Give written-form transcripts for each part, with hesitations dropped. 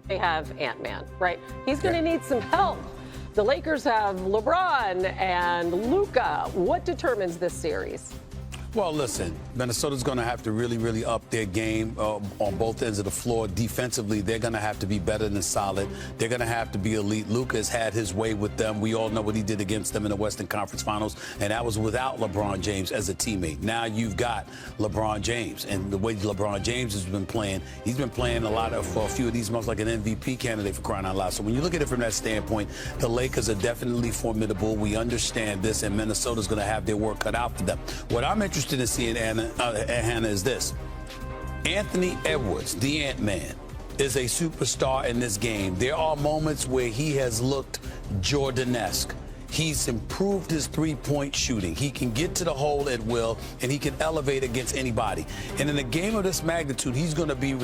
They have Ant-Man, right? He's going to need some help. The Lakers have LeBron and Luka. What determines this series? Well, listen, Minnesota's going to have to really up their game on both ends of the floor. Defensively, they're going to have to be better than solid. They're going to have to be elite. Luka has had his way with them. We all know what he did against them in the Western Conference Finals, and that was without LeBron James as a teammate. Now you've got LeBron James, and the way LeBron James has been playing, he's been playing for a few of these months like an MVP candidate, for crying out loud. So when you look at it from that standpoint, the Lakers are definitely formidable. We understand this, and Minnesota's going to have their work cut out for them. What I'm interested in seeing, Hannah, is this. Anthony Edwards, the Ant-Man, is a superstar in this game. There are moments where he has looked Jordan-esque. He's improved his three-point shooting. He can get to the hole at will, and he can elevate against anybody. And in a game of this magnitude, he's going to be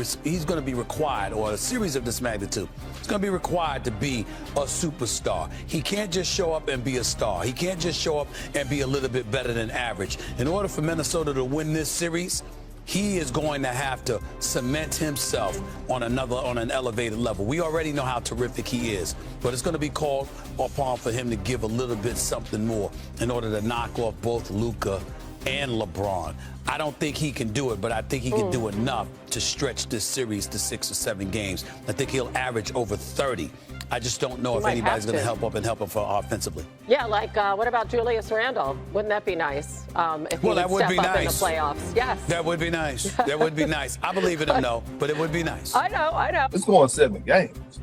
required, or a series of this magnitude, he's going to be required to be a superstar. He can't just show up and be a star. He can't just show up and be a little bit better than average. In order for Minnesota to win this series, he is going to have to cement himself on an elevated level. We already know how terrific he is, but it's going to be called upon for him to give a little bit something more in order to knock off both Luka and LeBron. I don't think he can do it, but I think he can do enough to stretch this series to 6 or 7 games. I think he'll average over 30. I just don't know if anybody's going to help him offensively. Yeah, like what about Julius Randle? Wouldn't that be nice if he would step up in the playoffs? Yes. That would be nice. That would be nice. I believe in him, though, but it would be nice. I know. It's going 7 games.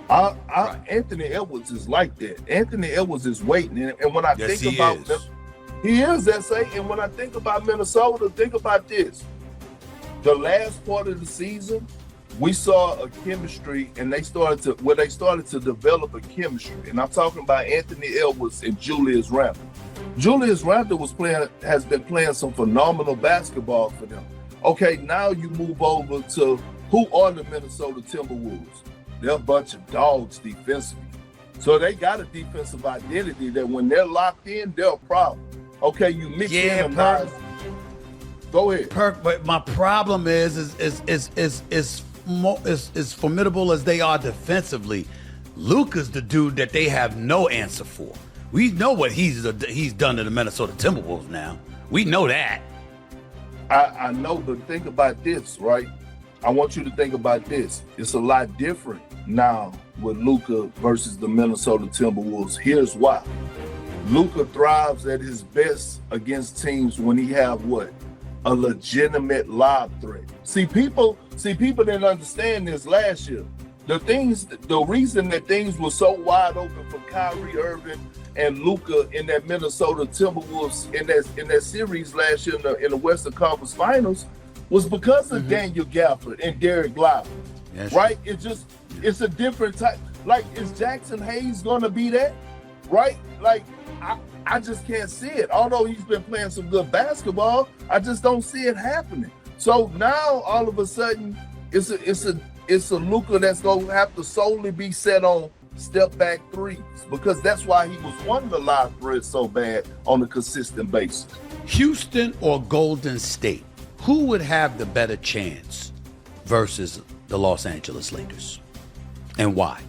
Anthony Edwards is like that. Anthony Edwards is waiting. And when I think about them, he is, S.A. And when I think about Minnesota, think about this. The last part of the season, we saw a chemistry, and they started to develop a chemistry. And I'm talking about Anthony Edwards and Julius Randle. Julius Randle has been playing some phenomenal basketball for them. Okay, now you move over to who are the Minnesota Timberwolves? They're a bunch of dogs defensively. So they got a defensive identity that when they're locked in, they're a problem. Okay, you mix in a nice. Go ahead. Perk, but my problem is formidable as they are defensively. Luka's the dude that they have no answer for. We know what he's done to the Minnesota Timberwolves now. We know that. I know, but think about this, right? I want you to think about this. It's a lot different now with Luka versus the Minnesota Timberwolves. Here's why. Luka thrives at his best against teams when he have what? A legitimate lob threat. See, people didn't understand this last year. The reason that things were so wide open for Kyrie Irving and Luka in that Minnesota Timberwolves in that series last year in the Western Conference Finals was because of Daniel Gafford and Derek Lively, right? It's a different type. Like, is Jackson Hayes gonna be that, right? Like, I just can't see it. Although he's been playing some good basketball, I just don't see it happening. So now all of a sudden, it's a Luka that's gonna have to solely be set on step back threes, because that's why he was wanting the live thread so bad on a consistent basis. Houston or Golden State, who would have the better chance versus the Los Angeles Lakers, and why?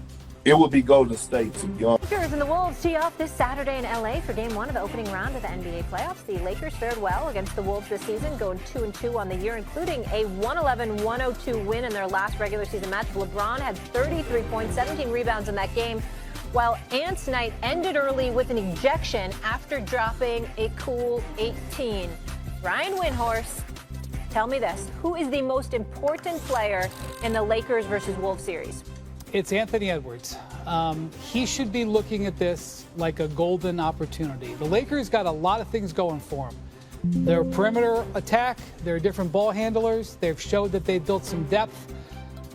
It would be Golden State, to be honest. Lakers and the Wolves tee off this Saturday in LA for Game 1 of the opening round of the NBA playoffs. The Lakers fared well against the Wolves this season, going 2-2 on the year, including a 111-102 win in their last regular season match. LeBron had 33 points, 17 rebounds in that game, while Ant's night ended early with an ejection after dropping a cool 18. Brian Windhorst, tell me this. Who is the most important player in the Lakers versus Wolves series? It's Anthony Edwards. He should be looking at this like a golden opportunity. The Lakers got a lot of things going for them. Their perimeter attack, their different ball handlers, they've showed that they've built some depth.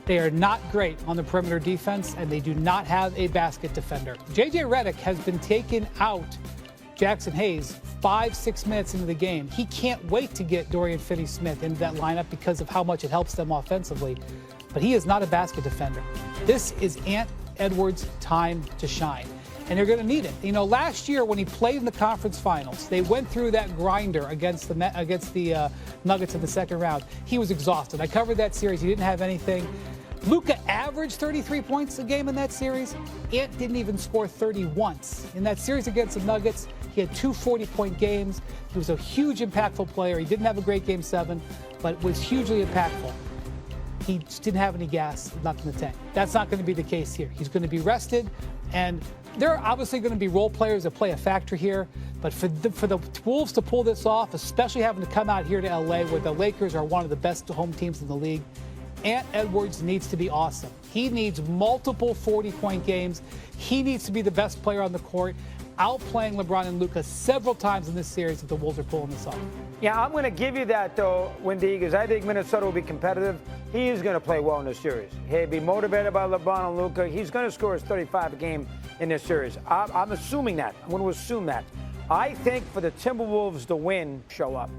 They are not great on the perimeter defense, and they do not have a basket defender. J.J. Redick has been taken out Jackson Hayes 5-6 minutes into the game. He can't wait to get Dorian Finney-Smith into that lineup because of how much it helps them offensively. But he is not a basket defender. This is Ant Edwards' time to shine, and they're going to need it. You know, last year when he played in the conference finals, they went through that grinder against the Nuggets in the second round. He was exhausted. I covered that series. He didn't have anything. Luka averaged 33 points a game in that series. Ant didn't even score 30 once. In that series against the Nuggets, he had 2 40-point games. He was a huge, impactful player. He didn't have a great Game 7, but was hugely impactful. He just didn't have any gas left in the tank. That's not going to be the case here. He's going to be rested, and there are obviously going to be role players that play a factor here. But for the Wolves to pull this off, especially having to come out here to LA where the Lakers are one of the best home teams in the league, Ant Edwards needs to be awesome. He needs multiple 40-point games. He needs to be the best player on the court, outplaying LeBron and Luka several times in this series if the Wolves are pulling this off. Yeah, I'm going to give you that, though, Wendy, because I think Minnesota will be competitive. He is going to play well in this series. He'll be motivated by LeBron and Luka. He's going to score his 35 a game in this series. I'm assuming that. I'm going to assume that. I think for the Timberwolves to win, show up.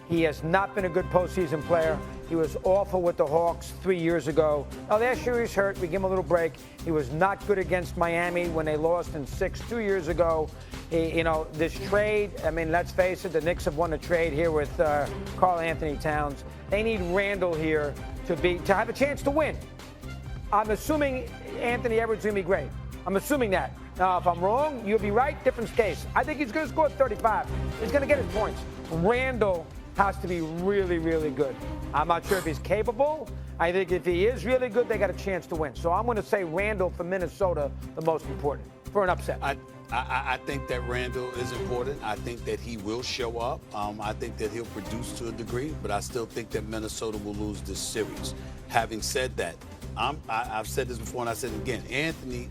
He has not been a good postseason player. He was awful with the Hawks 3 years ago. Now, last year he was hurt. We give him a little break. He was not good against Miami when they lost in 6 2 years ago. This trade, I mean, let's face it, the Knicks have won the trade here with Karl Anthony Towns. They need Randall here to have a chance to win. I'm assuming Anthony Edwards is going to be great. I'm assuming that. Now, if I'm wrong, you'll be right. Different case. I think he's going to score 35. He's going to get his points. Randall has to be really, really good. I'm not sure if he's capable. I think if he is really good, they got a chance to win. So I'm going to say Randall for Minnesota, the most important, for an upset. I think that Randall is important. I think that he will show up. I think that he'll produce to a degree, but I still think that Minnesota will lose this series. Having said that, I've said this before and I said it again.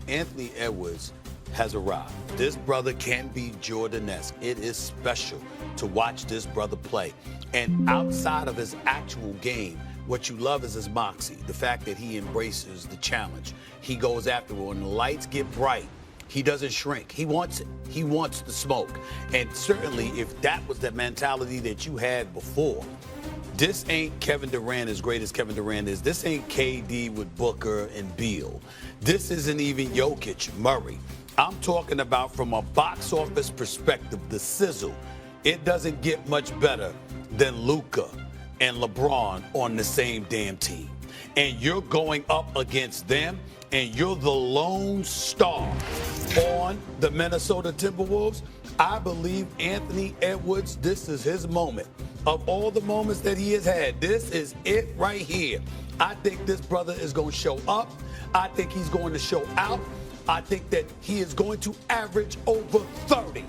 Anthony Edwards has arrived. This brother can be Jordan-esque. It is special to watch this brother play. And outside of his actual game, what you love is his moxie, the fact that he embraces the challenge. He goes after it. When the lights get bright, he doesn't shrink. He wants it. He wants the smoke. And certainly if that was the mentality that you had before, this ain't Kevin Durant as great as Kevin Durant is. This ain't KD with Booker and Beal. This isn't even Jokic, Murray. I'm talking about from a box office perspective, the sizzle. It doesn't get much better than Luka and LeBron on the same damn team. And you're going up against them, and you're the lone star on the Minnesota Timberwolves. I believe Anthony Edwards, this is his moment. Of all the moments that he has had, this is it right here. I think this brother is going to show up. I think he's going to show out. I think that he is going to average over 30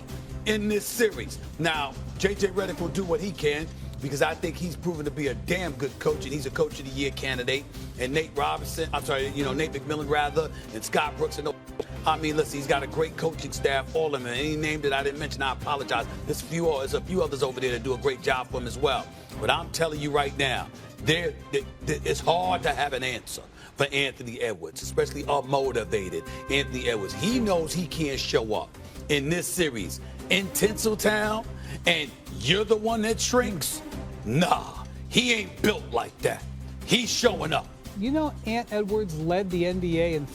in this series. Now, J.J. Redick will do what he can because I think he's proven to be a damn good coach, and he's a Coach of the Year candidate. And Nate McMillan rather, and Scott Brooks. And I mean, listen, he's got a great coaching staff, all of them. And any name that I didn't mention, I apologize. There's a few others over there that do a great job for him as well. But I'm telling you right now, it's hard to have an answer for Anthony Edwards, especially a motivated Anthony Edwards. He knows he can't show up in this series in Tinseltown, and you're the one that shrinks. Nah, he ain't built like that. He's showing up. You know, Ant Edwards led the NBA in